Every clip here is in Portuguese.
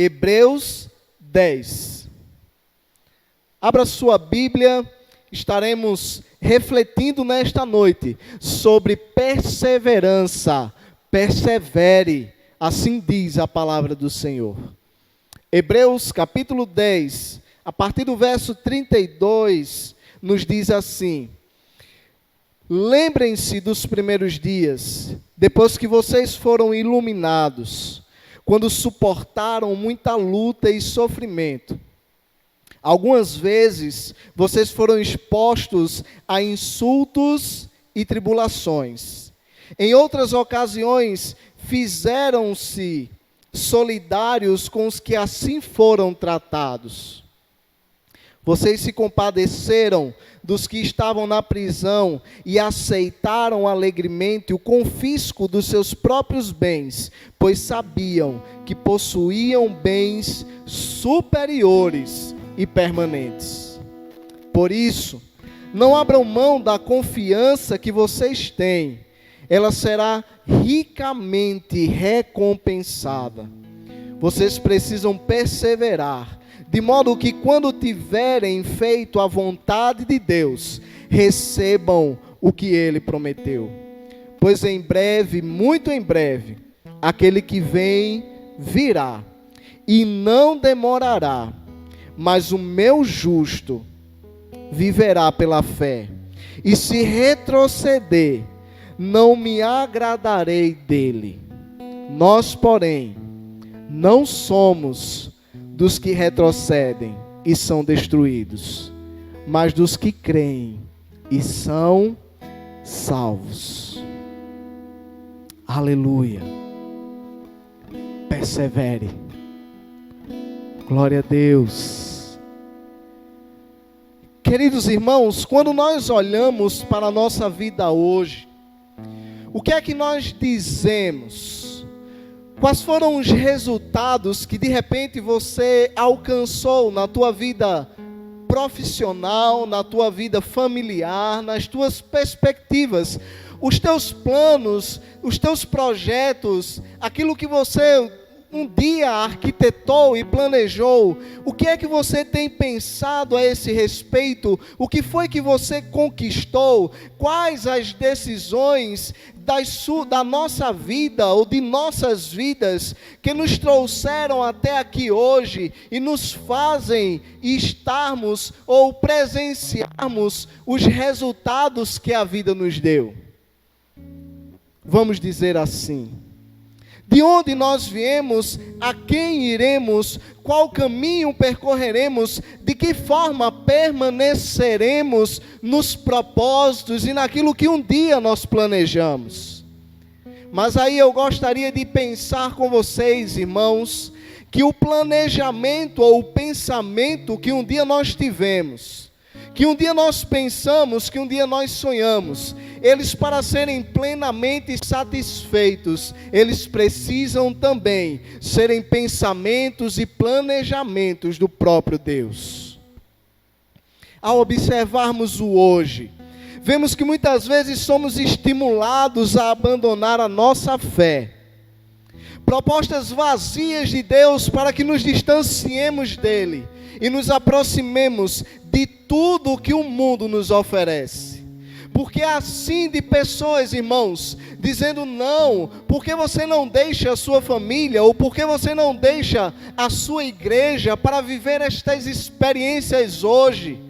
Hebreus 10. Abra sua Bíblia, estaremos refletindo nesta noite sobre perseverança. Persevere, assim diz a palavra do Senhor. Hebreus capítulo 10, a partir do verso 32, nos diz assim: lembrem-se dos primeiros dias, depois que vocês foram iluminados, quando suportaram muita luta e sofrimento. Algumas vezes vocês foram expostos a insultos e tribulações. Em outras ocasiões, fizeram-se solidários com os que assim foram tratados. Vocês se compadeceram dos que estavam na prisão e aceitaram alegremente o confisco dos seus próprios bens, pois sabiam que possuíam bens superiores e permanentes. Por isso, não abram mão da confiança que vocês têm. Ela será ricamente recompensada. Vocês precisam perseverar, de modo que quando tiverem feito a vontade de Deus, recebam o que Ele prometeu. Pois em breve, muito em breve, aquele que vem virá, e não demorará. Mas o meu justo viverá pela fé, e se retroceder, não me agradarei dele. Nós, porém, não somos dos que retrocedem e são destruídos, mas dos que creem e são salvos. Aleluia. Persevere. Glória a Deus. Queridos irmãos, quando nós olhamos para a nossa vida hoje, o que é que nós dizemos? Quais foram os resultados que de repente você alcançou na tua vida profissional, na tua vida familiar, nas tuas perspectivas, os teus planos, os teus projetos, aquilo que você um dia arquitetou e planejou? O que é que você tem pensado a esse respeito? O que foi que você conquistou? Quais as decisões da nossa vida ou de nossas vidas que nos trouxeram até aqui hoje e nos fazem estarmos ou presenciarmos os resultados que a vida nos deu? Vamos dizer assim: de onde nós viemos, a quem iremos, qual caminho percorreremos, de que forma permaneceremos nos propósitos e naquilo que um dia nós planejamos. Mas aí eu gostaria de pensar com vocês, irmãos, que o planejamento ou o pensamento que um dia nós tivemos, que um dia nós pensamos, que um dia nós sonhamos, eles, para serem plenamente satisfeitos, eles precisam também serem pensamentos e planejamentos do próprio Deus. Ao observarmos o hoje, vemos que muitas vezes somos estimulados a abandonar a nossa fé. Propostas vazias de Deus para que nos distanciemos dele e nos aproximemos de tudo o que o mundo nos oferece. Porque é assim de pessoas, irmãos, dizendo não, porque você não deixa a sua família, ou porque você não deixa a sua igreja para viver estas experiências hoje,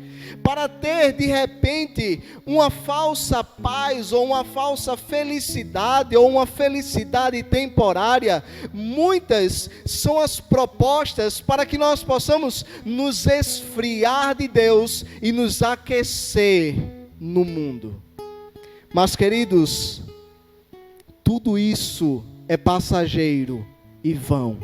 para ter de repente uma falsa paz, ou uma falsa felicidade, ou uma felicidade temporária. Muitas são as propostas para que nós possamos nos esfriar de Deus e nos aquecer no mundo. Mas, queridos, tudo isso é passageiro e vão,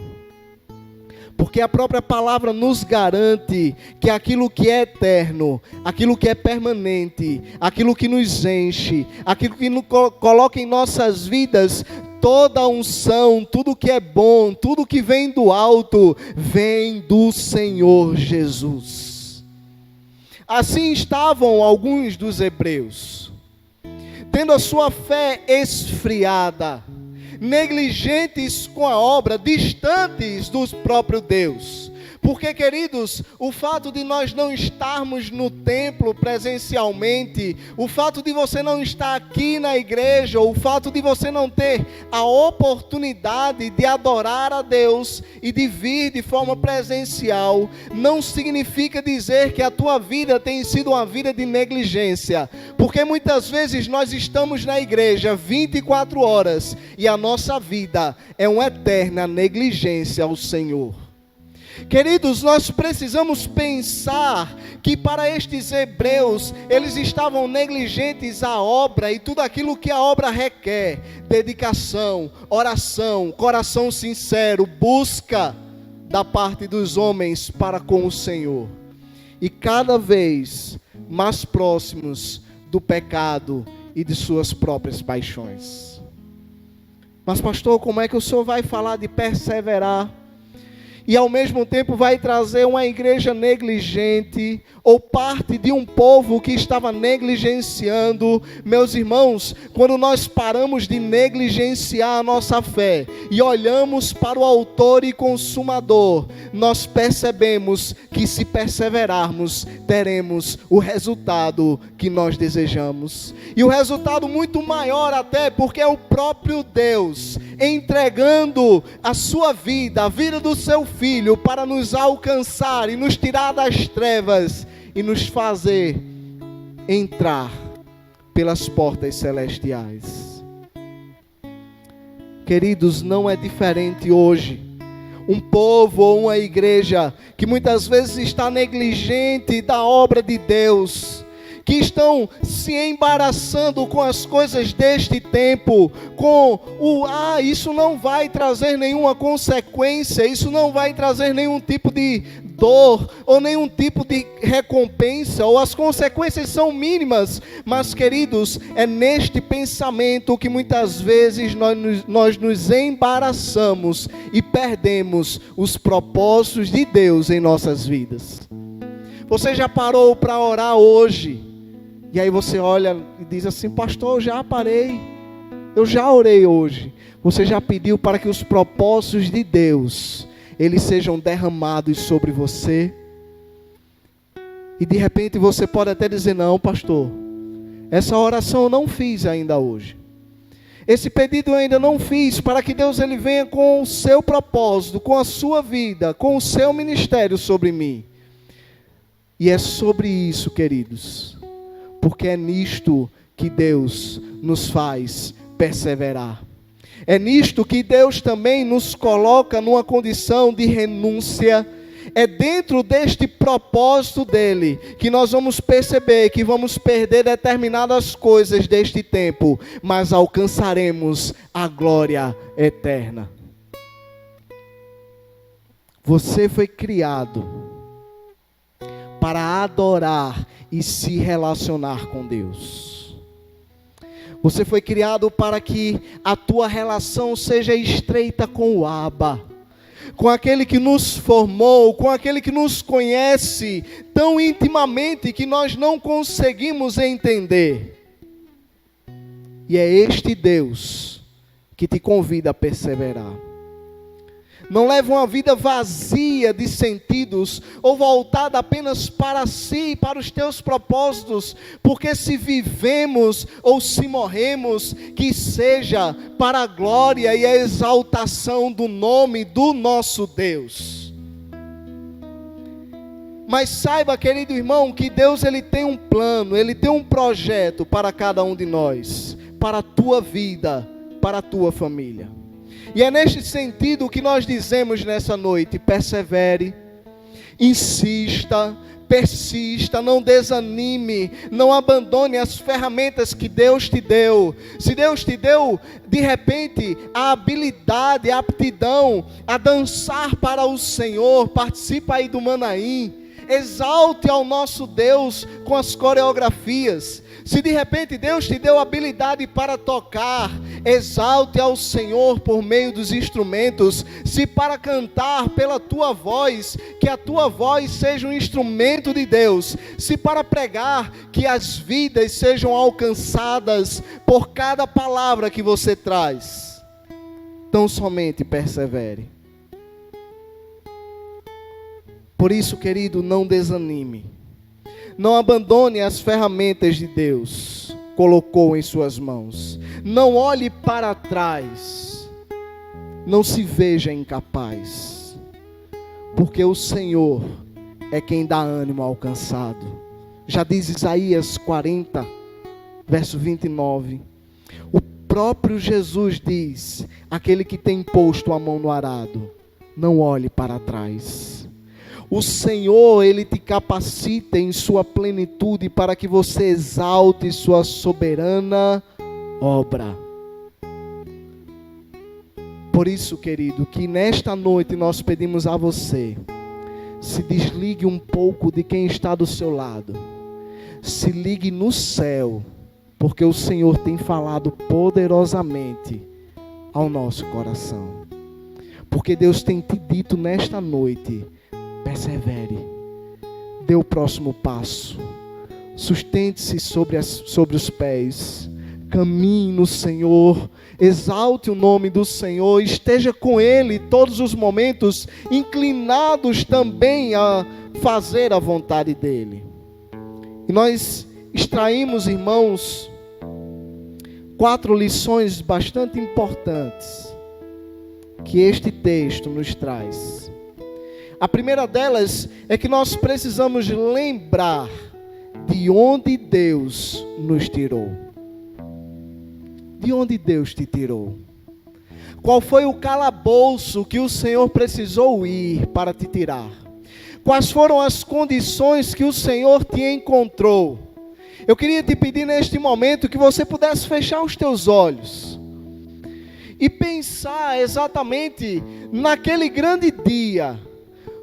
porque a própria palavra nos garante que aquilo que é eterno, aquilo que é permanente, aquilo que nos enche, aquilo que nos coloca em nossas vidas toda a unção, tudo que é bom, tudo que vem do alto, vem do Senhor Jesus. Assim estavam alguns dos hebreus, tendo a sua fé esfriada, negligentes com a obra, distantes do próprio Deus. Porque, queridos, o fato de nós não estarmos no templo presencialmente, o fato de você não estar aqui na igreja, o fato de você não ter a oportunidade de adorar a Deus e de vir de forma presencial, não significa dizer que a tua vida tem sido uma vida de negligência. Porque muitas vezes nós estamos na igreja 24 horas e a nossa vida é uma eterna negligência ao Senhor. Queridos, nós precisamos pensar que para estes hebreus, eles estavam negligentes à obra e tudo aquilo que a obra requer: dedicação, oração, coração sincero, busca da parte dos homens para com o Senhor. E cada vez mais próximos do pecado e de suas próprias paixões. Mas pastor, como é que o senhor vai falar de perseverar e ao mesmo tempo vai trazer uma igreja negligente, ou parte de um povo que estava negligenciando? Meus irmãos, quando nós paramos de negligenciar a nossa fé e olhamos para o autor e consumador, nós percebemos que se perseverarmos, teremos o resultado que nós desejamos. E o resultado muito maior até, porque é o próprio Deus entregando a sua vida, a vida do seu Filho, para nos alcançar e nos tirar das trevas e nos fazer entrar pelas portas celestiais. Queridos, não é diferente hoje. Um povo ou uma igreja que muitas vezes está negligente da obra de Deus, que estão se embaraçando com as coisas deste tempo, com isso não vai trazer nenhuma consequência, isso não vai trazer nenhum tipo de dor, ou nenhum tipo de recompensa, ou as consequências são mínimas. Mas, queridos, é neste pensamento que muitas vezes nós nos embaraçamos e perdemos os propósitos de Deus em nossas vidas. Você já parou para orar hoje? E aí você olha e diz assim: pastor, eu já parei, eu já orei hoje. Você já pediu para que os propósitos de Deus, eles sejam derramados sobre você? E de repente você pode até dizer: não, pastor, essa oração eu não fiz ainda hoje. Esse pedido eu ainda não fiz, para que Deus ele venha com o seu propósito, com a sua vida, com o seu ministério sobre mim. E é sobre isso, queridos, porque é nisto que Deus nos faz perseverar. É nisto que Deus também nos coloca numa condição de renúncia. É dentro deste propósito dele que nós vamos perceber que vamos perder determinadas coisas deste tempo, mas alcançaremos a glória eterna. Você foi criado para adorar e se relacionar com Deus. Você foi criado para que a tua relação seja estreita com o Abba, com aquele que nos formou, com aquele que nos conhece tão intimamente que nós não conseguimos entender. E é este Deus que te convida a perseverar. Não leva uma vida vazia de sentidos, ou voltada apenas para si e para os teus propósitos, porque se vivemos ou se morremos, que seja para a glória e a exaltação do nome do nosso Deus. Mas saiba, querido irmão, que Deus ele tem um plano, ele tem um projeto para cada um de nós, para a tua vida, para a tua família. E é neste sentido que nós dizemos nessa noite: persevere, insista, persista, não desanime, não abandone as ferramentas que Deus te deu. Se Deus te deu, de repente, a habilidade, a aptidão a dançar para o Senhor, participa aí do Manaim, exalte ao nosso Deus com as coreografias. Se de repente Deus te deu habilidade para tocar, exalte ao Senhor por meio dos instrumentos. Se para cantar pela tua voz, que a tua voz seja um instrumento de Deus. Se para pregar, que as vidas sejam alcançadas por cada palavra que você traz. tão somente persevere. Por isso, querido, não desanime. Não abandone as ferramentas de Deus colocou em suas mãos. Não olhe para trás. Não se veja incapaz. Porque o Senhor é quem dá ânimo ao cansado. Já diz Isaías 40, verso 29. O próprio Jesus diz: aquele que tem posto a mão no arado, não olhe para trás. O Senhor, Ele te capacita em sua plenitude para que você exalte sua soberana obra. Por isso, querido, que nesta noite nós pedimos a você, se desligue um pouco de quem está do seu lado. Se ligue no céu, porque o Senhor tem falado poderosamente ao nosso coração. Porque Deus tem te dito nesta noite: persevere, dê o próximo passo, sustente-se sobre os pés, caminhe no Senhor, exalte o nome do Senhor, esteja com Ele todos os momentos, inclinados também a fazer a vontade dEle. E nós extraímos, irmãos, 4 lições bastante importantes que este texto nos traz. A primeira delas é que nós precisamos lembrar de onde Deus nos tirou. De onde Deus te tirou? Qual foi o calabouço que o Senhor precisou ir para te tirar? Quais foram as condições que o Senhor te encontrou? Eu queria te pedir neste momento que você pudesse fechar os teus olhos e pensar exatamente naquele grande dia,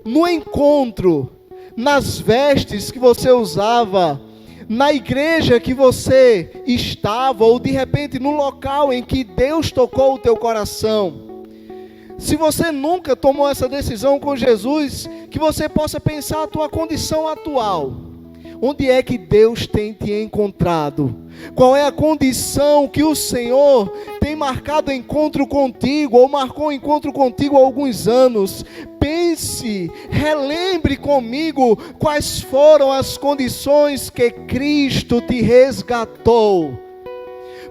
no encontro, nas vestes que você usava, na igreja que você estava, ou de repente no local em que Deus tocou o teu coração. Se você nunca tomou essa decisão com Jesus, que você possa pensar a tua condição atual. Onde é que Deus tem te encontrado? Qual é a condição que o Senhor tem marcado encontro contigo, ou marcou encontro contigo há alguns anos? Pense, relembre comigo quais foram as condições que Cristo te resgatou.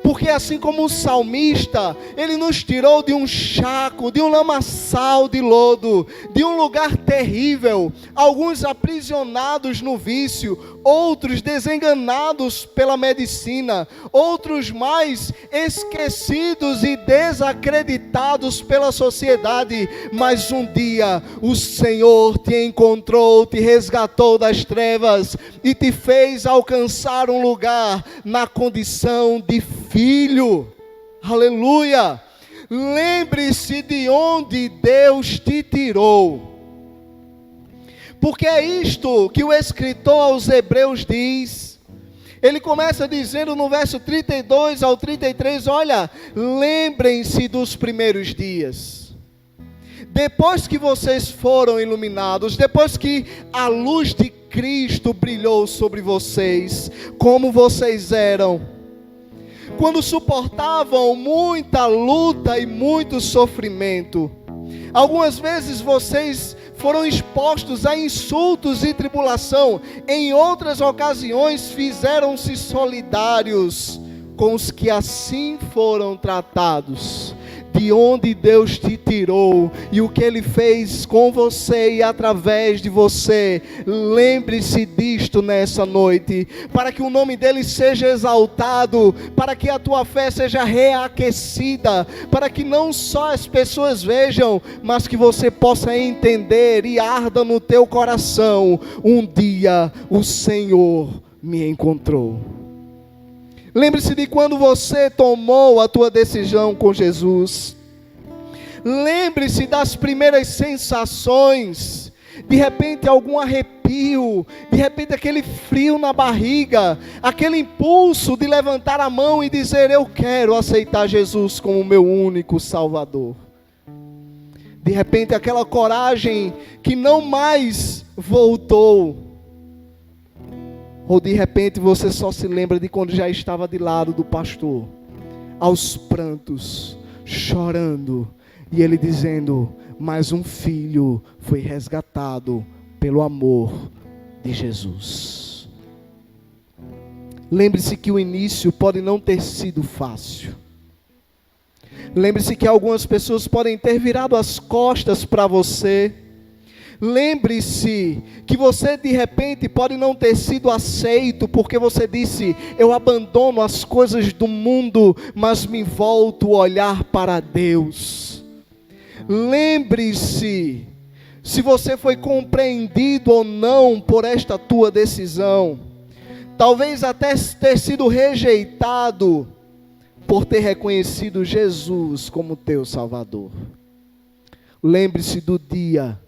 Porque assim como o salmista, ele nos tirou de um chaco, de um lamaçal de lodo, de um lugar terrível, alguns aprisionados no vício, outros desenganados pela medicina, outros mais esquecidos e desacreditados pela sociedade. Mas um dia o Senhor te encontrou, te resgatou das trevas e te fez alcançar um lugar na condição de filho. Aleluia! Lembre-se de onde Deus te tirou. Porque é isto que o escritor aos Hebreus diz. Ele começa dizendo no verso 32 ao 33, olha, lembrem-se dos primeiros dias. Depois que vocês foram iluminados, depois que a luz de Cristo brilhou sobre vocês, como vocês eram, quando suportavam muita luta e muito sofrimento. Algumas vezes vocês foram expostos a insultos e tribulação. Em outras ocasiões fizeram-se solidários com os que assim foram tratados. De onde Deus te tirou e o que Ele fez com você e através de você. Lembre-se disto nessa noite, para que o nome dEle seja exaltado, para que a tua fé seja reaquecida, para que não só as pessoas vejam, mas que você possa entender e arda no teu coração: um dia o Senhor me encontrou. Lembre-se de quando você tomou a tua decisão com Jesus. Lembre-se das primeiras sensações. De repente algum arrepio, de repente aquele frio na barriga, aquele impulso de levantar a mão e dizer: eu quero aceitar Jesus como meu único Salvador. De repente aquela coragem que não mais voltou. Ou de repente você só se lembra de quando já estava de lado do pastor, aos prantos, chorando, E ele dizendo: mas um filho foi resgatado pelo amor de Jesus. Lembre-se que o início pode não ter sido fácil. Lembre-se que algumas pessoas podem ter virado as costas para você. Lembre-se que você de repente pode não ter sido aceito porque você disse: eu abandono as coisas do mundo, mas me volto a olhar para Deus. Lembre-se, se você foi compreendido ou não por esta tua decisão. Talvez até ter sido rejeitado por ter reconhecido Jesus como teu Salvador. Lembre-se do dia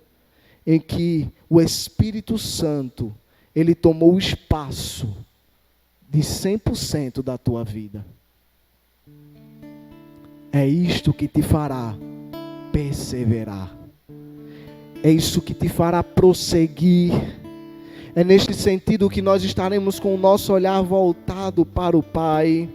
em que o Espírito Santo, ele tomou o espaço de 100% da tua vida. É isto que te fará perseverar. É isso que te fará prosseguir. É neste sentido que nós estaremos com o nosso olhar voltado para o Pai.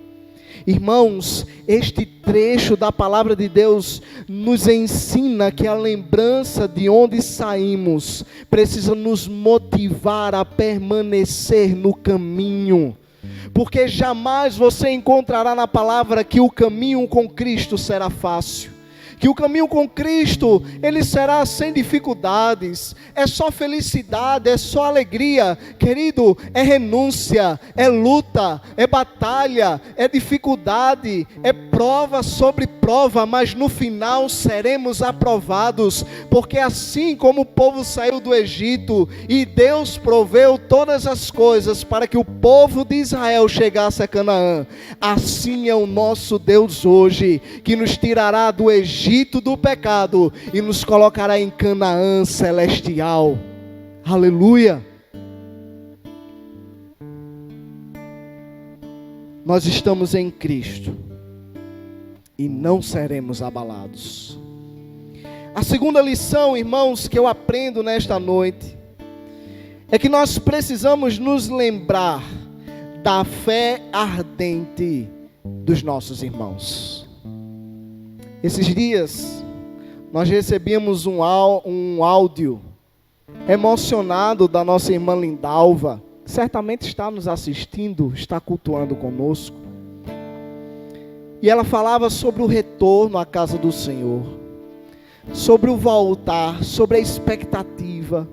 Irmãos, este trecho da palavra de Deus nos ensina que a lembrança de onde saímos precisa nos motivar a permanecer no caminho. Porque jamais você encontrará na palavra que o caminho com Cristo será fácil. Que o caminho com Cristo, ele será sem dificuldades, é só felicidade, é só alegria. Querido, é renúncia, é luta, é batalha, é dificuldade, é prova sobre prova, mas no final seremos aprovados, porque assim como o povo saiu do Egito, e Deus proveu todas as coisas para que o povo de Israel chegasse a Canaã, assim é o nosso Deus hoje, que nos tirará do Egito, do pecado, e nos colocará em Canaã celestial. Aleluia! Nós estamos em Cristo e não seremos abalados. A segunda lição, irmãos, que eu aprendo nesta noite é que nós precisamos nos lembrar da fé ardente dos nossos irmãos. Esses dias, nós recebemos um áudio emocionado da nossa irmã Lindalva, que certamente está nos assistindo, está cultuando conosco. E ela falava sobre o retorno à casa do Senhor, sobre o voltar, sobre a expectativa.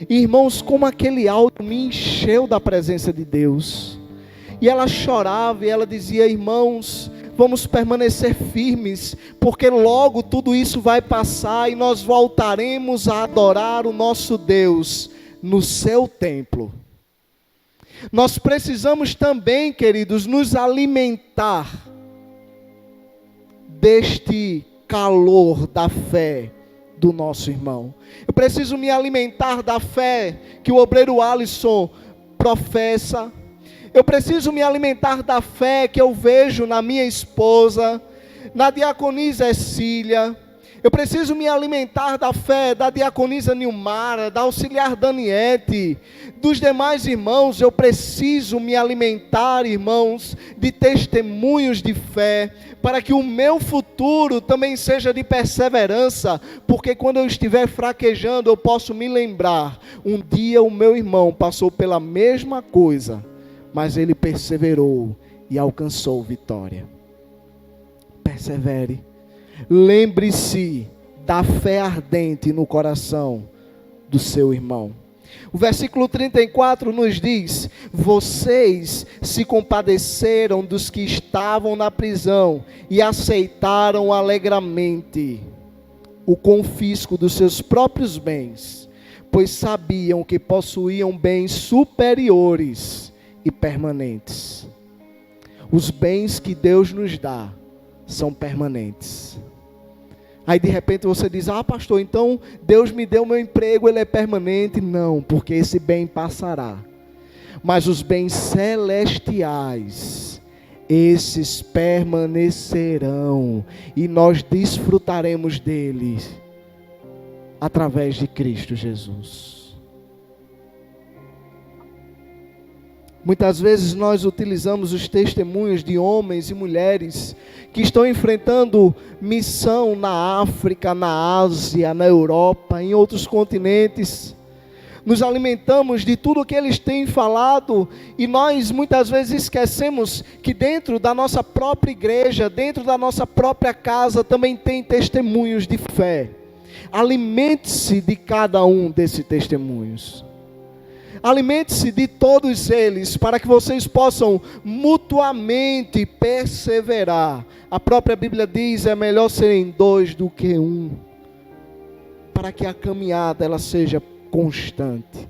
E, irmãos, como aquele áudio me encheu da presença de Deus. E ela chorava e ela dizia: irmãos, vamos permanecer firmes, porque logo tudo isso vai passar e nós voltaremos a adorar o nosso Deus no seu templo. Nós precisamos também, queridos, nos alimentar deste calor da fé do nosso irmão. Eu preciso me alimentar da fé que o obreiro Alisson professa. Eu preciso me alimentar da fé que eu vejo na minha esposa, na diaconisa Ercília. Eu preciso me alimentar da fé da diaconisa Nilmara, da auxiliar Daniete, dos demais irmãos. Eu preciso me alimentar, irmãos, de testemunhos de fé, para que o meu futuro também seja de perseverança, porque quando eu estiver fraquejando, eu posso me lembrar, um dia o meu irmão passou pela mesma coisa, mas ele perseverou e alcançou vitória. Persevere. Lembre-se da fé ardente no coração do seu irmão. O versículo 34 nos diz: vocês se compadeceram dos que estavam na prisão e aceitaram alegremente o confisco dos seus próprios bens, pois sabiam que possuíam bens superiores e permanentes. Os bens que Deus nos dá são permanentes. Aí de repente você diz: ah, pastor, então Deus me deu meu emprego, ele é permanente. Não, porque esse bem passará. Mas os bens celestiais, esses permanecerão, e nós desfrutaremos deles através de Cristo Jesus. Muitas vezes nós utilizamos os testemunhos de homens e mulheres que estão enfrentando missão na África, na Ásia, na Europa, em outros continentes. Nos alimentamos de tudo que eles têm falado e nós muitas vezes esquecemos que dentro da nossa própria igreja, dentro da nossa própria casa, também tem testemunhos de fé. Alimente-se de cada um desses testemunhos. Alimente-se de todos eles, para que vocês possam mutuamente perseverar. A própria Bíblia diz, é melhor serem 2 do que 1, para que a caminhada ela seja constante.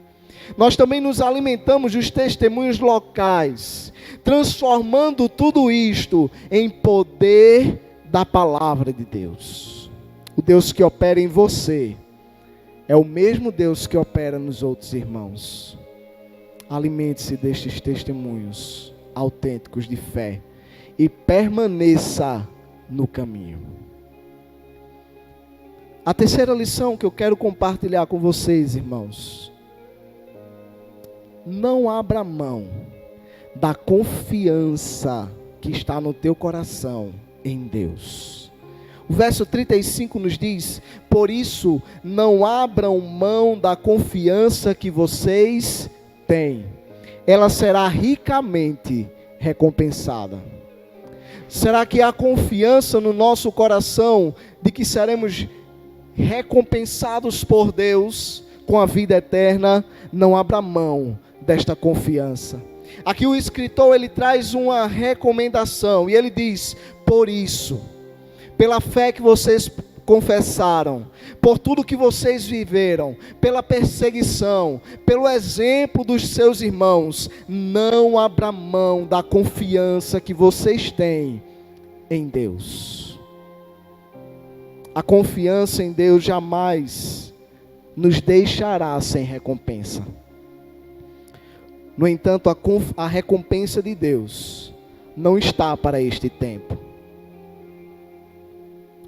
Nós também nos alimentamos dos testemunhos locais, transformando tudo isto em poder da palavra de Deus. O Deus que opera em você é o mesmo Deus que opera nos outros irmãos. Alimente-se destes testemunhos autênticos de fé e permaneça no caminho. A terceira lição que eu quero compartilhar com vocês, irmãos: não abra mão da confiança que está no teu coração em Deus. O verso 35 nos diz: por isso não abram mão da confiança que vocês têm, ela será ricamente recompensada. Será que há confiança no nosso coração de que seremos recompensados por Deus com a vida eterna? Não abra mão desta confiança. Aqui o escritor ele traz uma recomendação e ele diz: por isso, pela fé que vocês confessaram, por tudo que vocês viveram, pela perseguição, pelo exemplo dos seus irmãos, não abra mão da confiança que vocês têm em Deus. A confiança em Deus jamais nos deixará sem recompensa. No entanto, a recompensa de Deus não está para este tempo.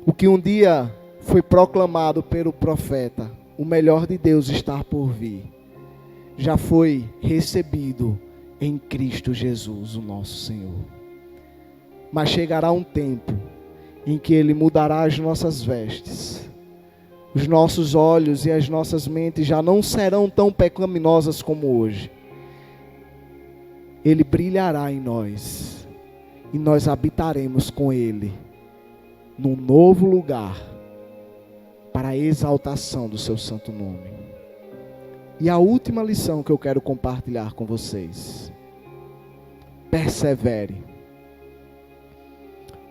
O que um dia foi proclamado pelo profeta, o melhor de Deus está por vir, já foi recebido em Cristo Jesus, o nosso Senhor. Mas chegará um tempo em que Ele mudará as nossas vestes. Os nossos olhos e as nossas mentes já não serão tão pecaminosas como hoje. Ele brilhará em nós e nós habitaremos com Ele num novo lugar, para a exaltação do seu santo nome. E a última lição que eu quero compartilhar com vocês: persevere.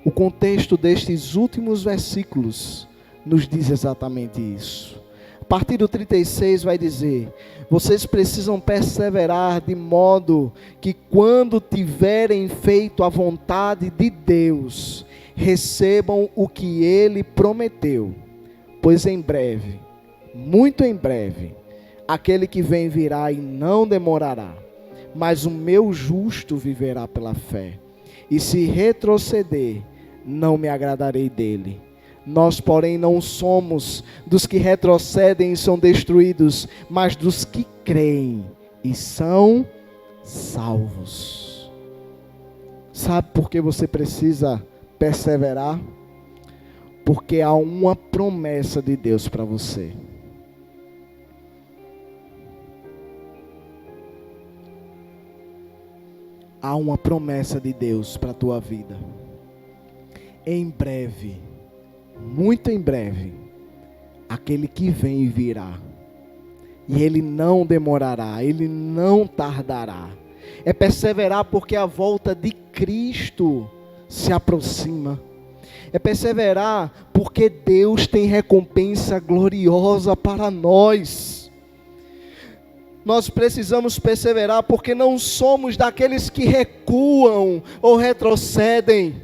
O contexto destes últimos versículos nos diz exatamente isso. A partir do 36 vai dizer: vocês precisam perseverar de modo que quando tiverem feito a vontade de Deus, recebam o que Ele prometeu, pois em breve, muito em breve, aquele que vem virá e não demorará, mas o meu justo viverá pela fé, e se retroceder, não me agradarei dele. Nós, porém, não somos dos que retrocedem e são destruídos, mas dos que creem e são salvos. Sabe por que você precisa perseverar? Porque há uma promessa de Deus para você. Há uma promessa de Deus para a tua vida. Em breve, muito em breve, aquele que vem virá. E Ele não demorará, Ele não tardará. É perseverar porque a volta de Cristo se aproxima. É perseverar porque Deus tem recompensa gloriosa para nós. Nós precisamos perseverar porque não somos daqueles que recuam ou retrocedem.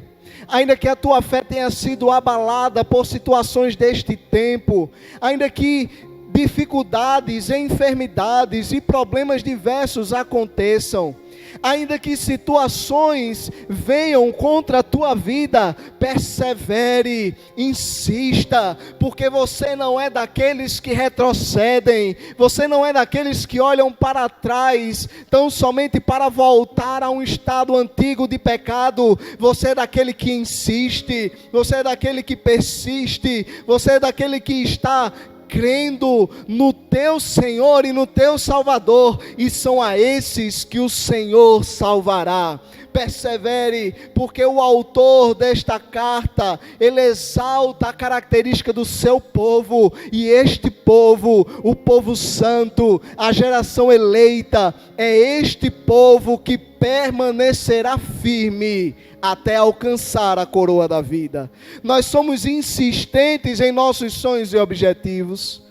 Ainda que a tua fé tenha sido abalada por situações deste tempo, ainda que dificuldades, enfermidades e problemas diversos aconteçam, Ainda que situações venham contra a tua vida, persevere, insista, porque você não é daqueles que retrocedem, você não é daqueles que olham para trás, tão somente para voltar a um estado antigo de pecado. Você é daquele que insiste, você é daquele que persiste, você é daquele que está crendo no teu Senhor e no teu Salvador, e são a esses que o Senhor salvará. Persevere, porque o autor desta carta, ele exalta a característica do seu povo, e este povo, o povo santo, a geração eleita, é este povo que permanecerá firme até alcançar a coroa da vida. Nós somos insistentes em nossos sonhos e objetivos.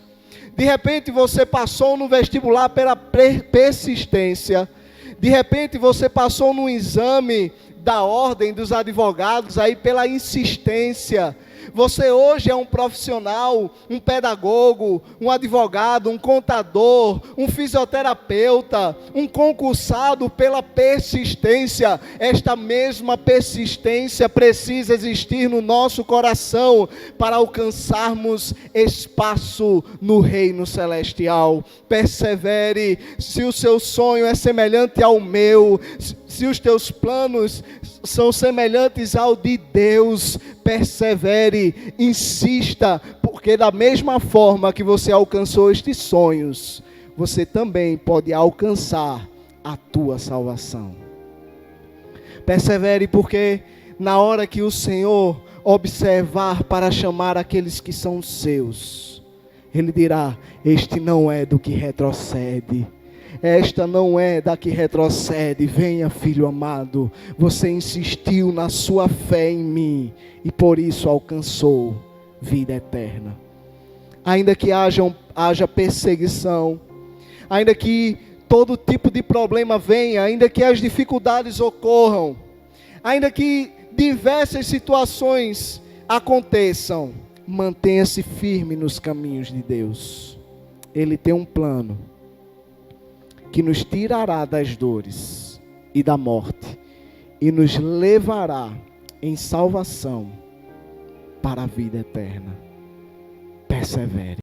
De repente você passou no vestibular pela persistência. De repente você passou no exame da ordem dos advogados aí pela insistência. Você hoje é um profissional, um pedagogo, um advogado, um contador, um fisioterapeuta, um concursado pela persistência. Esta mesma persistência precisa existir no nosso coração para alcançarmos espaço no reino celestial. Persevere. Se o seu sonho é semelhante ao meu, se os teus planos são semelhantes ao de Deus, persevere, insista, porque da mesma forma que você alcançou estes sonhos, você também pode alcançar a tua salvação. Persevere, porque na hora que o Senhor observar para chamar aqueles que são seus, Ele dirá: este não é do que retrocede. Esta não é da que retrocede. Venha, filho amado, você insistiu na sua fé em mim e por isso alcançou vida eterna. Ainda que haja perseguição, ainda que todo tipo de problema venha, ainda que as dificuldades ocorram, ainda que diversas situações aconteçam, mantenha-se firme nos caminhos de Deus. Ele tem um plano que nos tirará das dores e da morte e nos levará em salvação para a vida eterna. Persevere.